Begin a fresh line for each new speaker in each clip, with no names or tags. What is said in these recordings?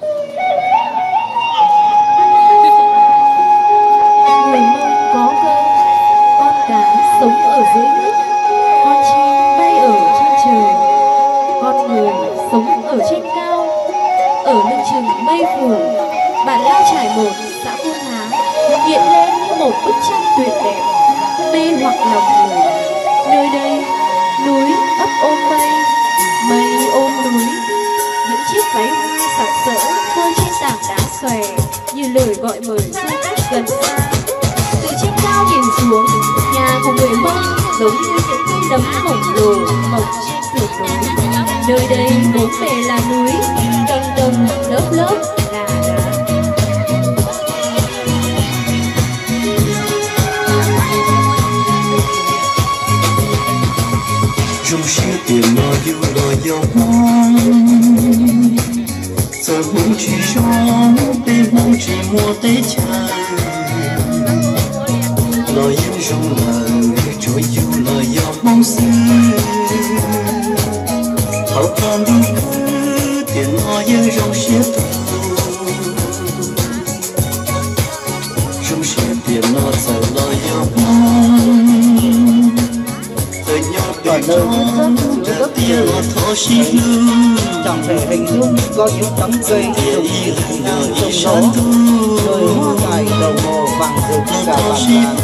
Người Mông có câu con cá sống ở dưới nước, con chim bay ở trên trời, con người sống ở trên cao. Ở lưng chừng mây phủ, bản Lao Trải một, xã Buôn Há hiện lên như một bức tranh tuyệt đẹp, mê hoặc lòng người. Nơi đây núi ấp ôm mây, mây ôm núi, những chiếc váy hoa sặc sỡ phơi trên tảng đá xòe như lời gọi mời du khách gần xa. Từ trên cao nhìn xuống, nhà của người Mông giống như những cây nấm khổng lồ mọc trên sườn núi. Nơi đây bốn bề là núi, tầng tầng lớp lớp là đá.
Trong suốt tiền mà yêu là yêu mong, giờ muốn chỉ sống bên mong chỉ mua tay chân. Là yêu trong lần cho yêu là yêu mong xưa. Hậu tan đi cứ tiền mà yêu trong suốt trong suốt tiền mà giờ là yêu mong.
Ở nơi nước rất nhiều, chẳng thể hình dung có những tấm cây trồng sông đó, rồi hoa cải đầu màu vàng rực cả bản làng.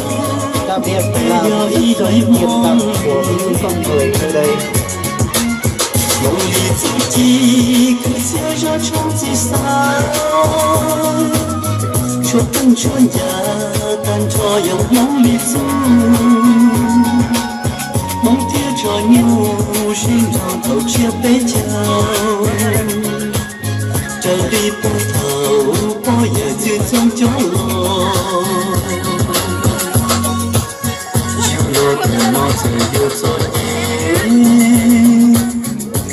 Đặc biệt là những giới nghiệp tặng của những con người nơi đây.
Mong lý tự chi cứ sẽ ra trong gì sao, cho từng chuồn nhà tan cho dòng mong lý tự. Mong tiếc cho nhau xin tròn thầu chia bế chào. Trời đi bao thầu bao giờ duyên trong chỗ lo. Chiều lo thì nó sẽ yêu rồi nhé.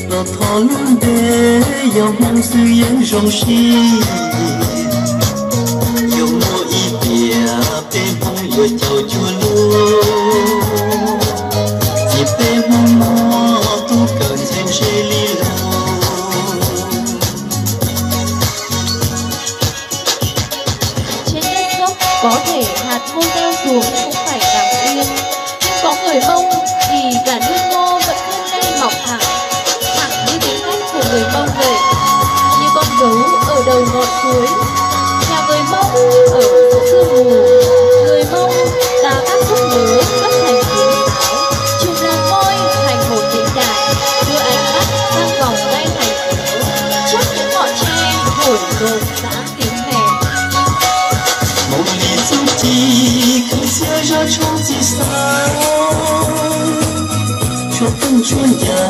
Lo thọ luôn để dòng mong sự yên rong xì. Yêu mô ý bìa bên mong yêu chào chua luôn. Bé mong mò tu cần thêm sẽ lý lâu.
Trên đất dốc có thể hạt ngô gieo xuống cũng phải nằm yên, nhưng có người Mông thì cả nước ngô vẫn vươn lên mọc thẳng, thẳng như tính cách của người Mông vậy. Như con gấu ở đầu ngọn suối, nhà người Mông ở chỗ sương mù. Người Mông ta các khúc múa cất thành tiếng sáo, chung làm môi thành một tiếng đàn, đưa ánh mắt sang vòng tay thành phố trước những ngọn tre thổi rộn rã tiếng hèn.
Mong lý tự chi cứ sẽ ra trong gì sao, cho từng chuồn nhà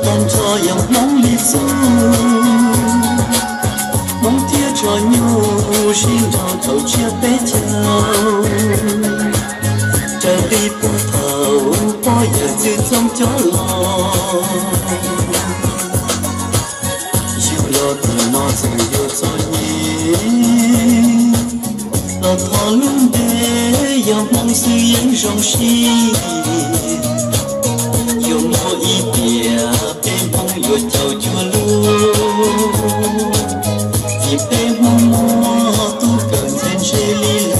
tan cho dòng mong lý tự. Mong tiếc cho nhau xin tròn thầu chia bế chào. Trời đi bao thầu bao giờ duyên trong chỗ lo. Yêu lo thì nó sẽ yêu cho nhé. Lo thọ luôn để dòng mong sự yên rong xì. Yêu mô ý bìa bên mong yêu chào chua luôn. Vì bên mong mò tu cần thêm sẽ lý lâu.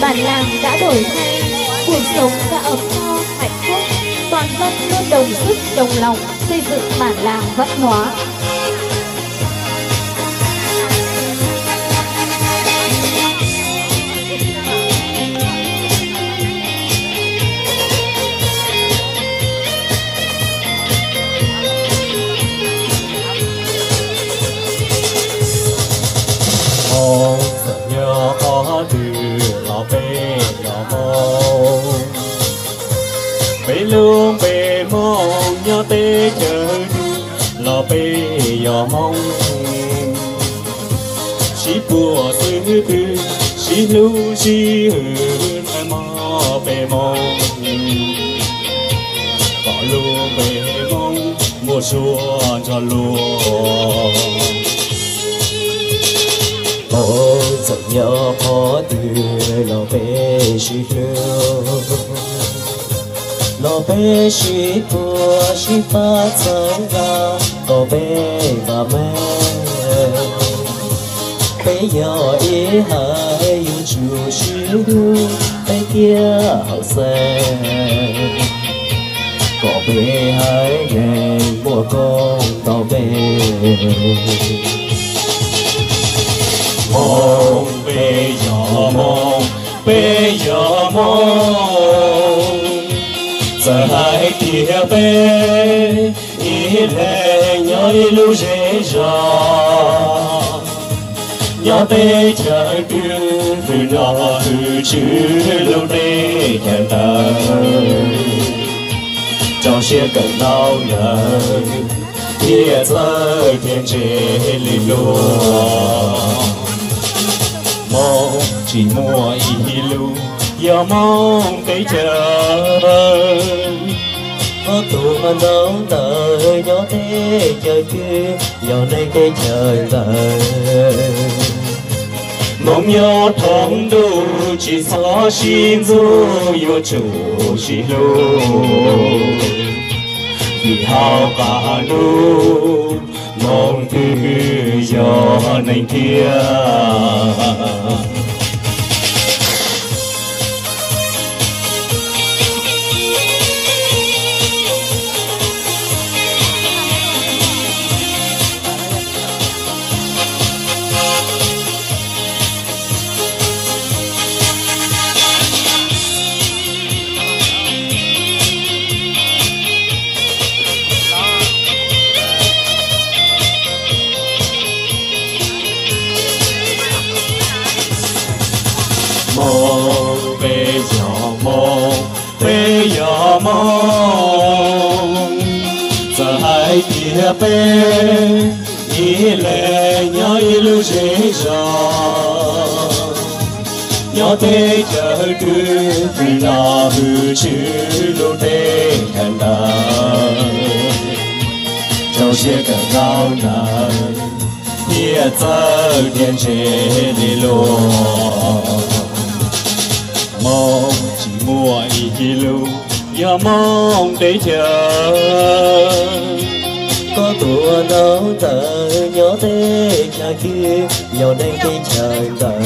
Bản làng đã đổi thay, cuộc sống đã ấm no hạnh phúc, toàn dân luôn đồng sức đồng lòng xây dựng bản làng văn hóa.
luôn bề mong nhớ tê chờ lo bề gió mong chỉ bùa sư tư chỉ lưu chỉ hơn em mò bề mong bỏ luôn bề mong mua xua cho luôn ôi giận nhớ khó từ lo bề chỉ lưu lo bê chỉ bùa chỉ phát sáng ra lo bê và mẹ bây giờ ý hai yêu chủ chỉ lưu bên kia hậu xe có bê hai ngày mùa con tàu bê mong bây giờ mong giờ hai tia bê ý lệ nhớ lưu dễ dò nhớ bê chờ đương từ nó từ chữ lưu đê chờ đời trong xe cần đau nhớ tia giờ thiên chế lì lùa mong chỉ mua ý lưu giờ mong tới chờ có tụi mình đâu đợi nhớ thế trời kia giờ đây cái trời đời mong nhớ thong đủ chỉ so xin du yêu chủ chỉ lu vì hao cả nu mong từ giờ này kia bây giờ mong giờ hai tia bê ý lệ nhớ ý lưu dễ dò nhớ thế chờ cứ vì nó hư chứ lưu thế cần đời châu xe cần cao nở tia giờ thiên chế đi luôn mong chỉ mua ý lưu giờ mong để chờ có tụi đâu đợi nhớ thế cha kia giờ đây cái trời đời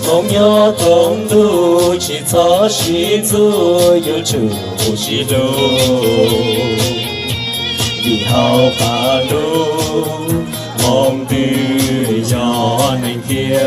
mong nhớ không đủ chỉ cho xin du yêu chủ chỉ đủ vì hao cả đủ mong từ gió này kia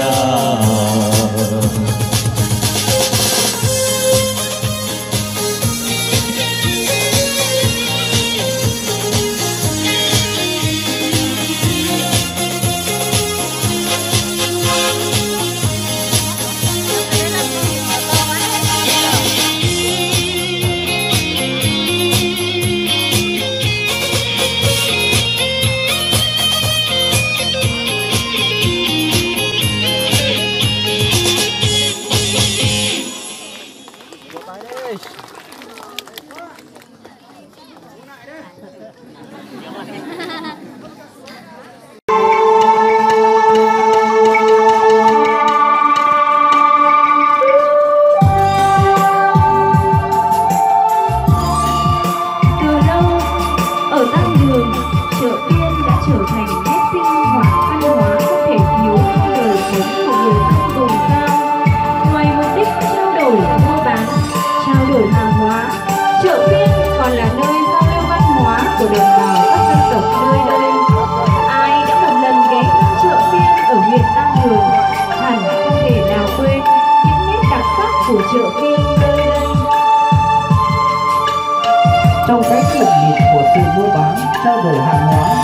trong cái nhộn nhịp của sự mua bán trao đổi hàng hóa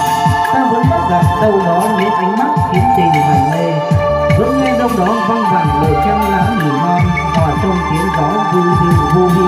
ta vẫn bắt gặp đâu đó những ánh mắt khiến tình hoài mê, vẫn nghe đâu đó văng vẳng lời trăng lá mùi non hòa trong tiếng gió vu hiu vô hi.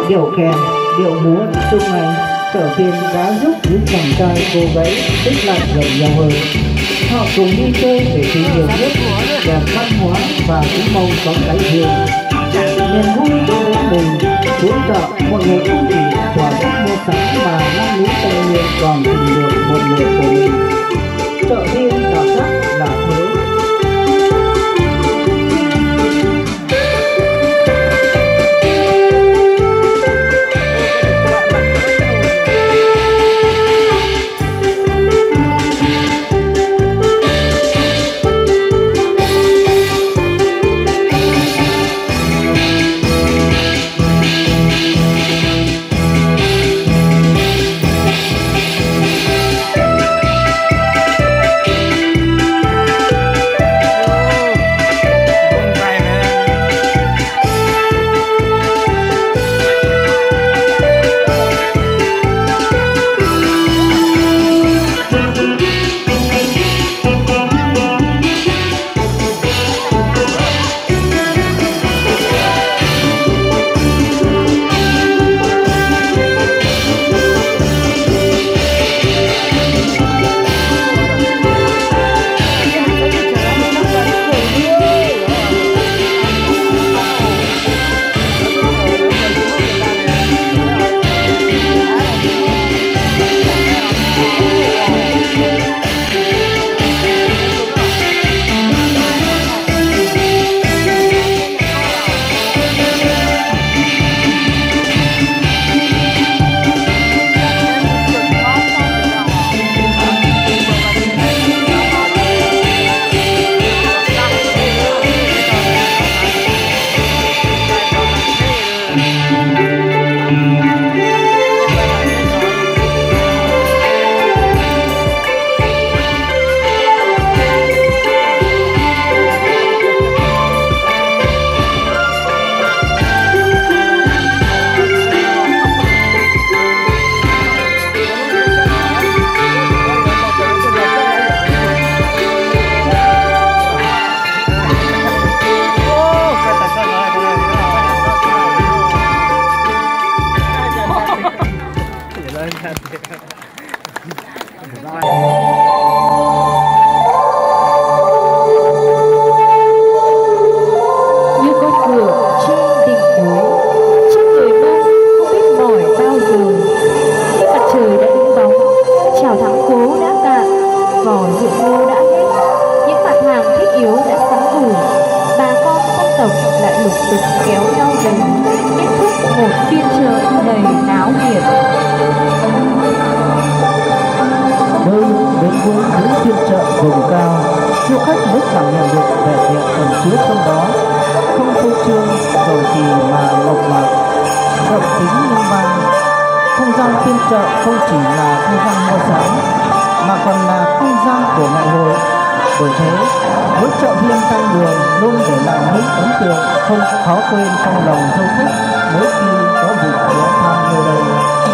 Điệu kèn, điệu múa tung hành trở phiên đã giúp những chàng trai cô gái tích lại gần nhau hơn. Họ cùng đi chơi để tìm hiểu nhất đẹp văn hóa và cũng mong có cái riêng. Niềm vui đối với mình xuống chợ, mọi người không chỉ thỏa thích mua sắm mà năm núi Tây Nguyên còn tìm được một người của mình. Chợ phiên đặc sắc là thế. mà còn là không gian của ngày hội. Bởi thế, mỗi chợ viên Tam Đường luôn để lại những ấn tượng không khó quên trong lòng du khách mỗi khi có dịp ghé thăm nơi đây.